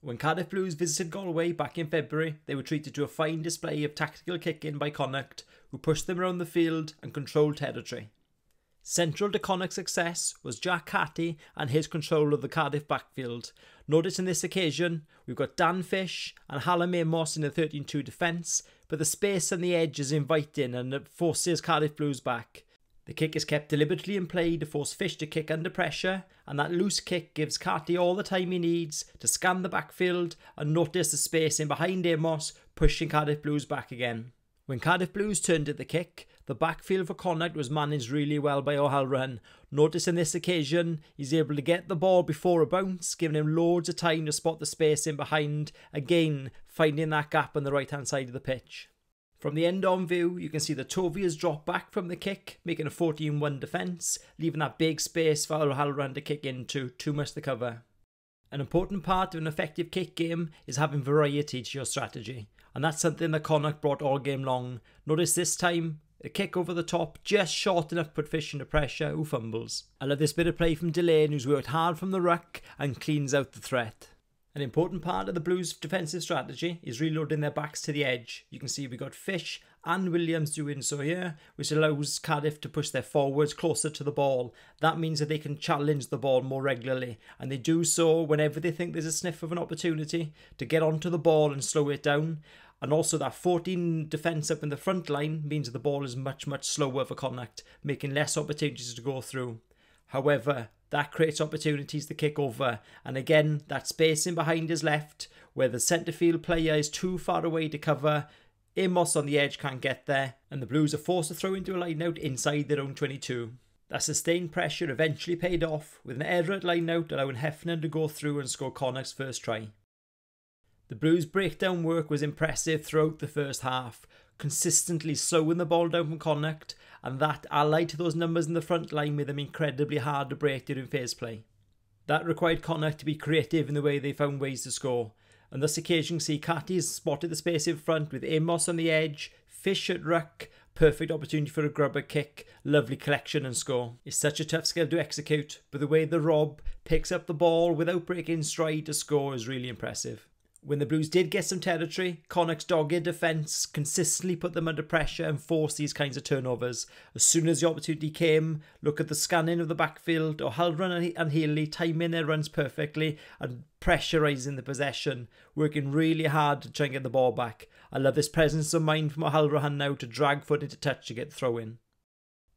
When Cardiff Blues visited Galway back in February, they were treated to a fine display of tactical kicking by Connacht, who pushed them around the field and controlled territory. Central to Connacht's success was Jack Carty and his control of the Cardiff backfield. Notice in this occasion, we've got Dan Fish and Hallam Amos in the 13-2 defence, but the space on the edge is inviting and it forces Cardiff Blues back. The kick is kept deliberately in play to force Fish to kick under pressure, and that loose kick gives Carty all the time he needs to scan the backfield and notice the space in behind Amos, pushing Cardiff Blues back again. When Cardiff Blues turned at the kick, the backfield for Connacht was managed really well by O'Halloran. Notice in this occasion, he's able to get the ball before a bounce, giving him loads of time to spot the space in behind, again finding that gap on the right hand side of the pitch. From the end-on view, you can see that Tovey has dropped back from the kick, making a 14-1 defence, leaving that big space for O'Halloran to kick into, too much to cover. An important part of an effective kick game is having variety to your strategy, and that's something that Connacht brought all game long. Notice this time, a kick over the top, just short enough to put Fish under pressure, who fumbles. I love this bit of play from Delane, who's worked hard from the ruck and cleans out the threat. An important part of the Blues' defensive strategy is reloading their backs to the edge. You can see we've got Fish and Williams doing so here, which allows Cardiff to push their forwards closer to the ball. That means that they can challenge the ball more regularly, and they do so whenever they think there's a sniff of an opportunity to get onto the ball and slow it down. And also that 14 defence up in the front line means the ball is much slower for Connacht, making less opportunities to go through. However, that creates opportunities to kick over, and again, that space in behind is left, where the centre field player is too far away to cover. Amos on the edge can't get there, and the Blues are forced to throw into a line-out inside their own 22. That sustained pressure eventually paid off, with an error at line-out allowing Heffernan to go through and score Connacht's first try. The Blues' breakdown work was impressive throughout the first half, consistently slowing the ball down from Connacht, and that, allied to those numbers in the front line, made them incredibly hard to break during phase play. That required Connacht to be creative in the way they found ways to score, and this occasion see Carty spotted the space in front with Amos on the edge, Fish at ruck, perfect opportunity for a grubber kick, lovely collection and score. It's such a tough skill to execute, but the way the Rob picks up the ball without breaking stride to score is really impressive. When the Blues did get some territory, Connacht's dogged defence consistently put them under pressure and forced these kinds of turnovers. As soon as the opportunity came, look at the scanning of the backfield, O'Halloran and Healy timing their runs perfectly and pressurising the possession, working really hard to try and get the ball back. I love this presence of mind from O'Halloran now to drag foot into touch to get the throw in.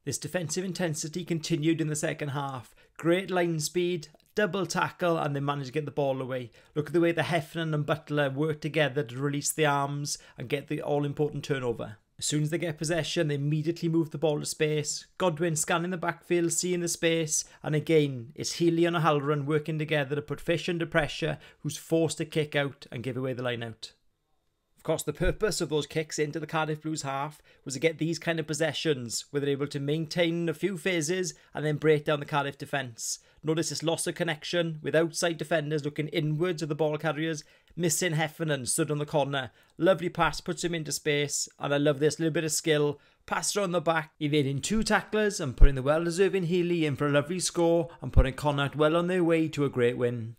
This defensive intensity continued in the second half. Great line speed, double tackle, and they managed to get the ball away. Look at the way the Heffernan and Butler work together to release the arms and get the all-important turnover. As soon as they get possession, they immediately move the ball to space. Godwin scanning the backfield, seeing the space, and again, it's Healy and O'Halloran working together to put Fish under pressure, who's forced to kick out and give away the line out. Of course, the purpose of those kicks into the Cardiff Blues half was to get these kind of possessions where they're able to maintain a few phases and then break down the Cardiff defence. Notice this loss of connection with outside defenders looking inwards of the ball carriers, missing Heffernan stood on the corner. Lovely pass, puts him into space, and I love this little bit of skill. Pass around the back, evading two tacklers and putting the well-deserving Healy in for a lovely score and putting Connacht well on their way to a great win.